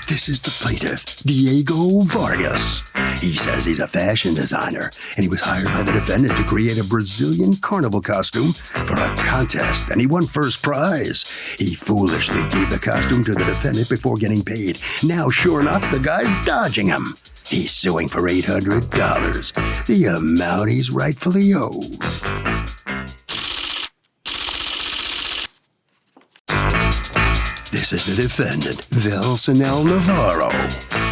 This is the plaintiff, Diego Vargas. He says he's a fashion designer, and he was hired by the defendant to create a Brazilian Carnival costume for a contest, and he won first prize. He foolishly gave the costume to the defendant before getting paid. Now, sure enough, the guy's dodging him. He's suing for $800, the amount he's rightfully owed. This is the defendant, Velcinel Navarro.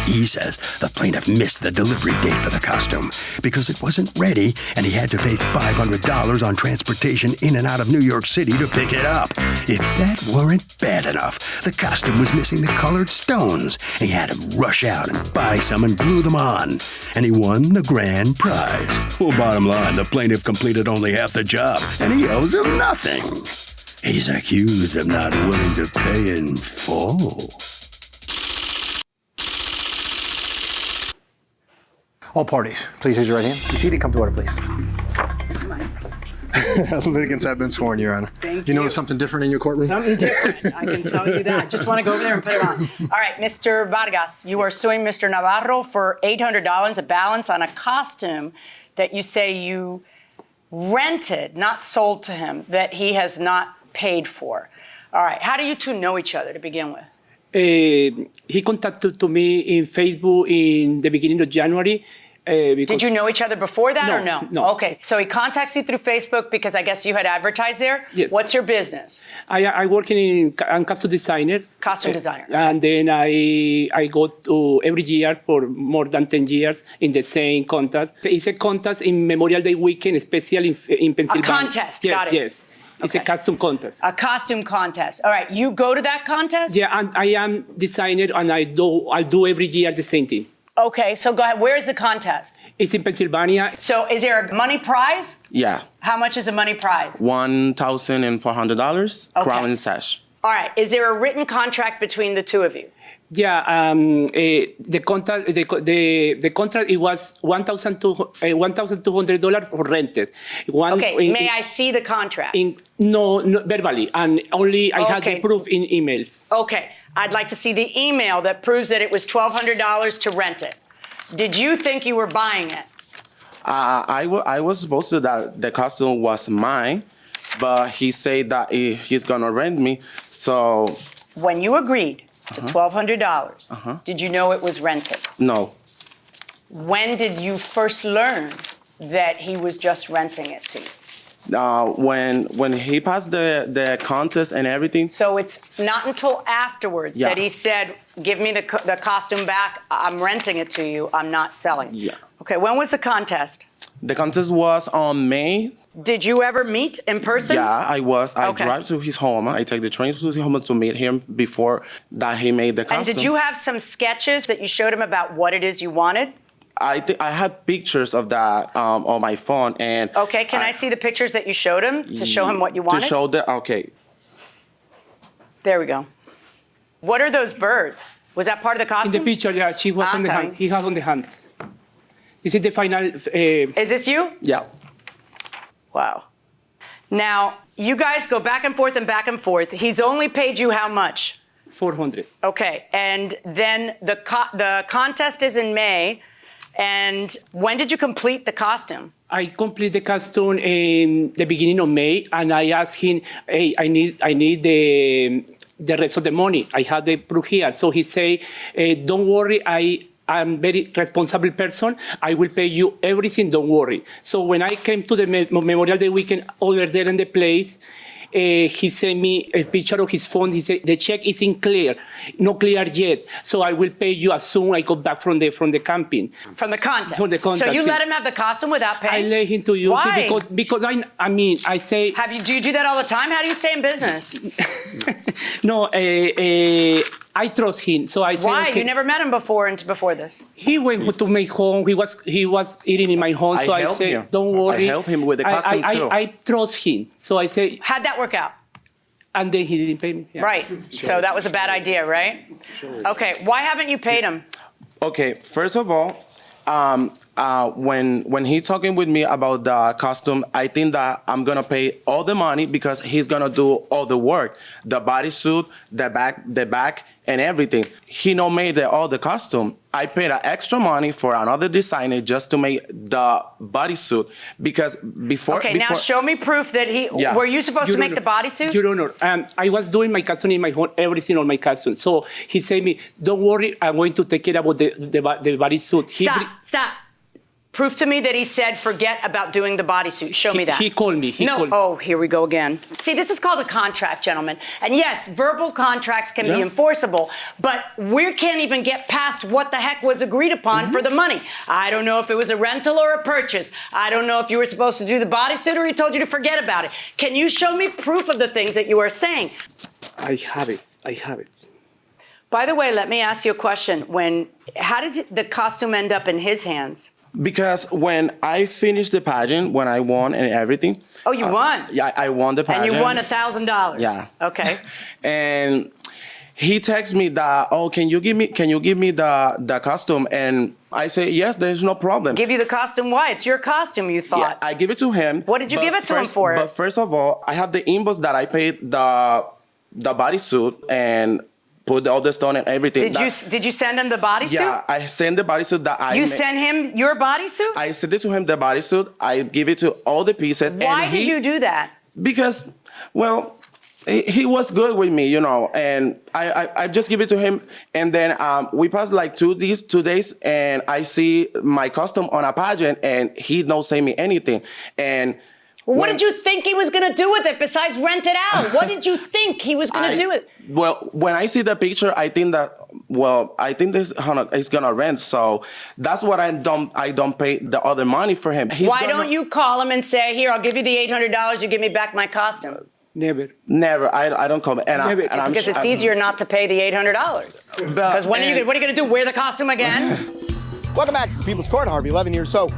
He says the plaintiff missed the delivery date for the costume because it wasn't ready and he had to pay $500 on transportation in and out of New York City to pick it up. If that weren't bad enough, the costume was missing the colored stones. He had to rush out and buy some and glue them on. And he won the grand prize. Well, bottom line, the plaintiff completed only half the job and he owes him nothing. He's accused of not willing to pay in full. All parties, please raise your right hand. Be seated. Come to order, please. Litigants have been sworn, Your Honor. Thank you. You notice something different in your courtroom? Something different, I can tell you that. Just want to go over there and put it on. All right, Mr. Vargas, you are suing Mr. Navarro for $800, a balance on a costume that you say you rented, not sold to him, that he has not paid for. All right, how do you two know each other to begin with? He contacted to me in Facebook in the beginning of January. Did you know each other before that or no? No. Okay, so he contacts you through Facebook because I guess you had advertised there? Yes. What's your business? I work I'm costume designer. Costume designer. And then I go to every year for more than 10 years in the same contest. It's a contest in Memorial Day weekend, especially in Pennsylvania. A contest, yes, got it. Yes. It's a costume contest. A costume contest. All right, you go to that contest? Yeah, and I am designer, and I'll do every year the same thing. Okay, so go ahead. Where's the contest? It's in Pennsylvania. So is there a money prize? Yeah. How much is a money prize? $1,400, Okay. crown and sash. All right, is there a written contract between the two of you? Yeah, the contract it was $1,200 for rented. May I see the contract? No, verbally, and only I had the proof in emails. Okay, I'd like to see the email that proves that it was $1,200 to rent it. Did you think you were buying it? I was supposed to that the costume was mine, but he said that he's gonna rent me. So when you agreed to $1,200, did you know it was rented? No. When did you first learn that he was just renting it to you? When he passed the contest and everything. So it's not until afterwards that he said, give me the costume back, I'm renting it to you, I'm not selling it. Yeah. Okay, when was the contest? The contest was on May. Did you ever meet in person? Yeah, I was. I Okay. drive to his home. I take the train to his home to meet him before that he made the costume. And did you have some sketches that you showed him about what it is you wanted? I have pictures of that on my phone. And Okay, can I see the pictures that you showed him to show him what you wanted? To show the, okay. There we go. What are those birds? Was that part of the In costume? the picture, yeah, she was on the hand. He has on the hands. This is the final. Is this you? Yeah. Wow. Now, you guys go back and forth and back and forth. He's only paid you how much? 400. Okay, and then the contest is in May. And when did you complete the costume? I complete the costume in the beginning of May, and I asked him, hey, I need the rest of the money. I have the proof here. So he say, don't worry, I'm very responsible person. I will pay you everything, don't worry. So when I came to the Memorial Day weekend over there in the place, he sent me a picture of his phone. He said, the check isn't clear, not clear yet. So I will pay you as soon as I go back from the camping. From the contest? From the contest. So you let him have the costume without paying? I let him to use Why? it because I say... Do you do that all the time? How do you stay in business? No, I trust him, so I say, Why? okay. You never met him before this? He went to my home. He was eating in my home, so I said, don't worry. I helped him with the costume too. I trust him, so I say. How'd that work out? And then he didn't pay me. Yeah. Right. So that was a bad idea, right? Okay. Why haven't you paid him? Okay. First of all, when he talking with me about the costume, I think that I'm gonna pay all the money because he's gonna do all the work, the bodysuit, the back, and everything. He no made all the costume. I paid extra money for another designer just to make the bodysuit because before. Okay, now show me proof that he. Yeah. Were you supposed to make the bodysuit? Your Honor, I was doing my costume in my home, everything on my costume. So he said me, don't worry, I'm going to take care about the bodysuit. Stop. Proof to me that he said, forget about doing the bodysuit. Show me that. He called me. Oh, here we go again. See, this is called a contract, gentlemen. And yes, verbal contracts can be enforceable, but we can't even get past what the heck was agreed upon for the money. I don't know if it was a rental or a purchase. I don't know if you were supposed to do the bodysuit or he told you to forget about it. Can you show me proof of the things that you are saying? I have it. By the way, let me ask you a question. How did the costume end up in his hands? Because when I finished the pageant, when I won and everything. Oh, you won? Yeah, I won the pageant. And you won $1,000? Yeah. Okay. And he texted me that, can you give me the costume? And I say, yes, there's no problem. Give you the costume? Why? It's your costume, you thought. Yeah, I give it to him. What did you give it to him for? But first of all, I have the invoice that I paid the bodysuit and put all the stone and everything. Did you send him the bodysuit? Yeah, I sent the bodysuit that I You sent him your bodysuit? I sent it to him, the bodysuit. I give it to all the pieces. Why did you do that? Because, well, he was good with me, and I just give it to him. And then we passed like 2 days, and I see my costume on a pageant, and he don't say me anything. And what did you think he was going to do with it besides rent it out? What did you think he was going to do with it? Well, when I see the picture, I think this is going to rent. So that's what I don't pay the other money for him. Why don't you call him and say, here, I'll give you the $800, you give me back my costume? Never. I don't call him. Because it's easier not to pay the $800. Because what are you going to do? Wear the costume again? Welcome back to People's Court, Harvey Levin here. So,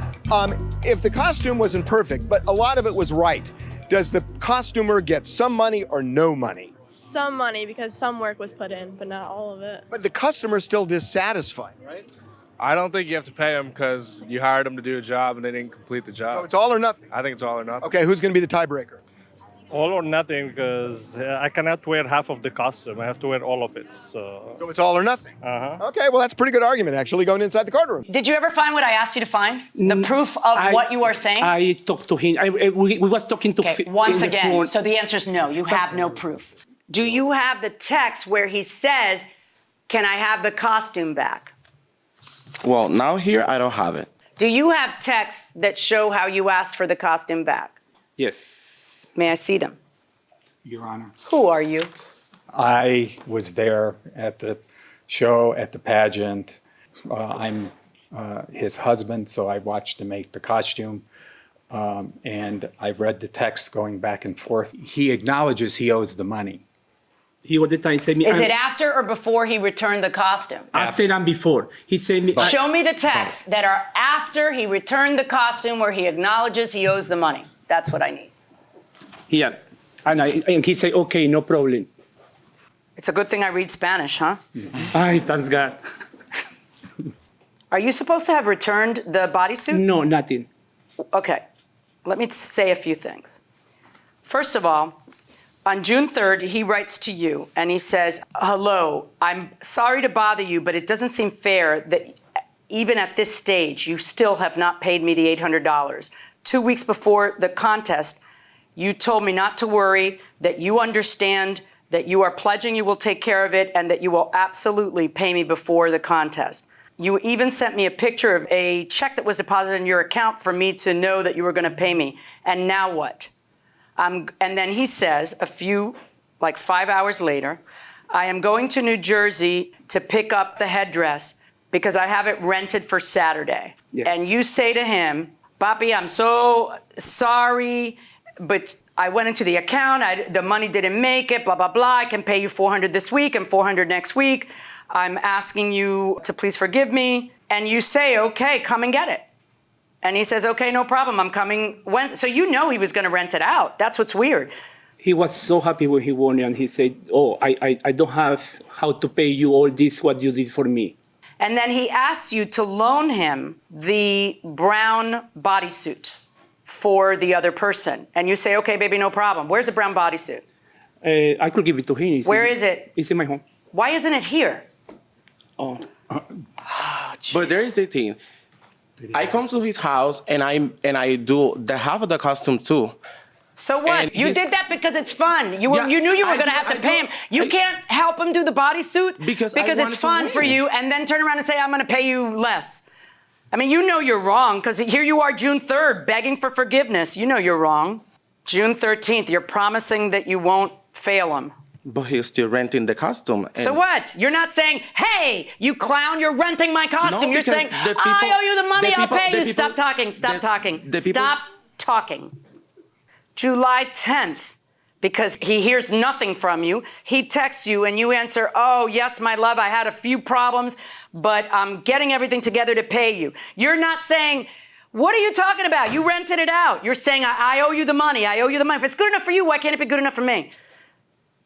if the costume wasn't perfect, but a lot of it was right, does the costumer get some money or no money? Some money, because some work was put in, but not all of it. But the customer's still dissatisfied, right? I don't think you have to pay them because you hired them to do a job and they didn't complete the job. So it's all or nothing? I think it's all or nothing. Okay, who's going to be the tiebreaker? All or nothing, because I cannot wear half of the costume. I have to wear all of it. So it's all or nothing? Uh-huh. Okay, well, that's a pretty good argument, actually, going inside the courtroom. Did you ever find what I asked you to find? The proof of what you are saying? I talked to him. We was talking to him. Once again, so the answer is no. You have no proof. Do you have the text where he says, can I have the costume back? Well, now here, I don't have it. Do you have texts that show how you asked for the costume back? Yes. May I see them? Your Honor. Who are you? I was there at the show, at the pageant. I'm his husband, so I watched him make the costume. And I've read the text going back and forth. He acknowledges he owes the money. He all the time said me. Is it after or before he returned the costume? After and before. He said me. Show me the texts that are after he returned the costume where he acknowledges he owes the money. That's what I need. Yeah. And he said, okay, no problem. It's a good thing I read Spanish, huh? Ay, thanks God. Are you supposed to have returned the bodysuit? No, nothing. Okay. Let me say a few things. First of all, on June 3rd, he writes to you and he says, hello, I'm sorry to bother you, but it doesn't seem fair that even at this stage, you still have not paid me the $800. 2 weeks before the contest, you told me not to worry, that you understand, that you are pledging you will take care of it, and that you will absolutely pay me before the contest. You even sent me a picture of a check that was deposited in your account for me to know that you were going to pay me. And now what? And then he says, 5 hours later, I am going to New Jersey to pick up the headdress because I have it rented for Saturday. Yes. And you say to him, Papi, I'm so sorry, but I went into the account, the money didn't make it, blah, blah, blah. I can pay you $400 this week and $400 next week. I'm asking you to please forgive me. And you say, okay, come and get it. And he says, okay, no problem, I'm coming Wednesday. So you know he was going to rent it out. That's what's weird. He was so happy when he won, and he said, I don't have how to pay you all this, what you did for me. And then he asks you to loan him the brown bodysuit for the other person. And you say, okay, baby, no problem. Where's the brown bodysuit? I could give it to him. Where is it? It's in my home. Why isn't it here? Oh. But there is the thing. I come to his house and I do the half of the costume too. So what? And You did that because it's fun. You knew you were going to have to pay him. You can't help him do the bodysuit because it's fun for you, and then turn around and say, I'm going to pay you less. I mean, you know you're wrong, because here you are June 3rd begging for forgiveness. You know you're wrong. June 13th, you're promising that you won't fail him. But he's still renting the costume. So what? You're not saying, hey, you clown, you're renting my costume. You're saying, I owe you the money, I'll pay you. Stop talking, stop talking. Stop talking. July 10th, because he hears nothing from you, he texts you and you answer, oh, yes, my love, I had a few problems, but I'm getting everything together to pay you. You're not saying, what are you talking about? You rented it out. You're saying, I owe you the money, I owe you the money. If it's good enough for you, why can't it be good enough for me?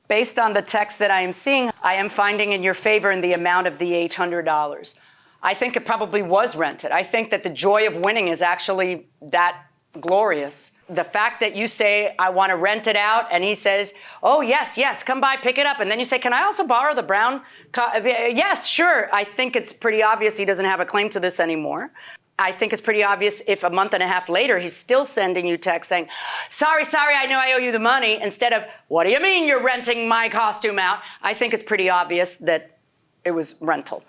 Based on the text that I am seeing, I am finding in your favor in the amount of the $800. I think it probably was rented. I think that the joy of winning is actually that glorious. The fact that you say, I want to rent it out, and he says, oh, yes, come by, pick it up. And then you say, can I also borrow the brown? Yes, sure. I think it's pretty obvious he doesn't have a claim to this anymore. I think it's pretty obvious if a month and a half later, he's still sending you text saying, sorry, I know I owe you the money, instead of, what do you mean you're renting my costume out? I think it's pretty obvious that it was rental.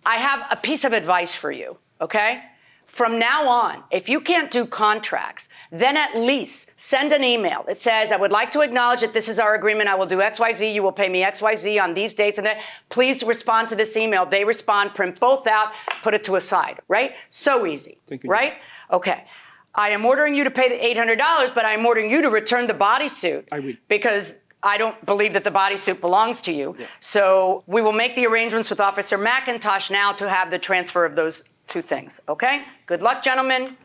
I have a piece of advice for you, okay? From now on, if you can't do contracts, then at least send an email. It says, I would like to acknowledge that this is our agreement. I will do XYZ. You will pay me XYZ on these dates and that. Please respond to this email. They respond, print both out, put it to a side, right? So easy, right? Okay. I am ordering you to pay the $800, but I am ordering you to return the bodysuit. I will. Because I don't believe that the bodysuit belongs to you. Yeah. So we will make the arrangements with Officer McIntosh now to have the transfer of those two things, okay? Good luck, gentlemen.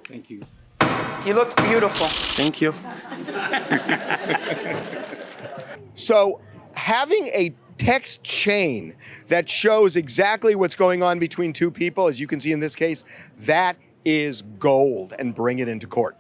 Thank you. You look beautiful. Thank you. So having a text chain that shows exactly what's going on between two people, as you can see in this case, that is gold, and bring it into court.